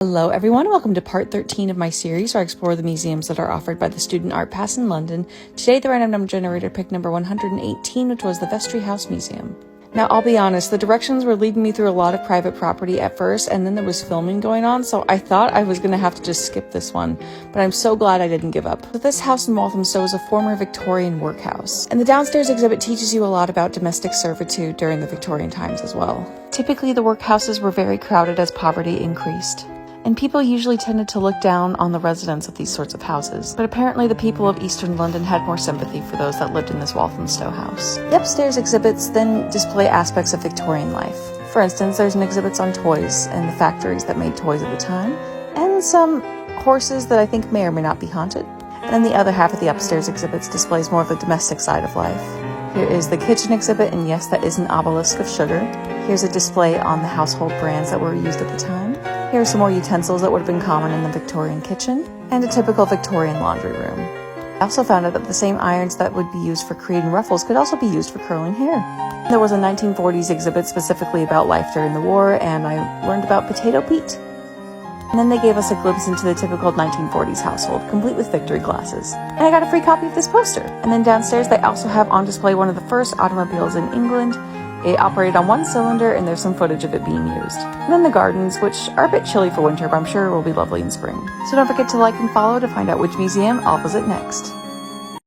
Hello everyone, welcome to part 13 of my series where I explore the museums that are offered by the Student Art Pass in London. Today the random number generator picked number 118, which was the Vestry House Museum. Now I'll be honest, the directions were leading me through a lot of private property at first, and then there was filming going on, so I thought I was going to have to just skip this one, but I'm so glad I didn't give up. So this house in Walthamstow is a former Victorian workhouse, and the downstairs exhibit teaches you a lot about domestic servitude during the Victorian times as well. Typically the workhouses were very crowded as poverty increased, and people usually tended to look down on the residents of these sorts of houses. But apparently the people of Eastern London had more sympathy for those that lived in this Walthamstow house. The upstairs exhibits then display aspects of Victorian life. For instance, there's an exhibit on toys and the factories that made toys at the time, and some horses that I think may or may not be haunted. And then the other half of the upstairs exhibits displays more of the domestic side of life. Here is the kitchen exhibit, and yes, that is an obelisk of sugar. Here's a display on the household brands that were used at the time. Here are some more utensils that would have been common in the Victorian kitchen, and a typical Victorian laundry room. I also found out that the same irons that would be used for creating ruffles could also be used for curling hair. There was a 1940s exhibit specifically about life during the war, and I learned about potato Pete. And then they gave us a glimpse into the typical 1940s household, complete with victory glasses. And I got a free copy of this poster. And then downstairs they also have on display one of the first automobiles in England. It operated on one cylinder, and there's some footage of it being used. And then the gardens, which are a bit chilly for winter, but I'm sure will be lovely in spring. So don't forget to like and follow to find out which museum I'll visit next.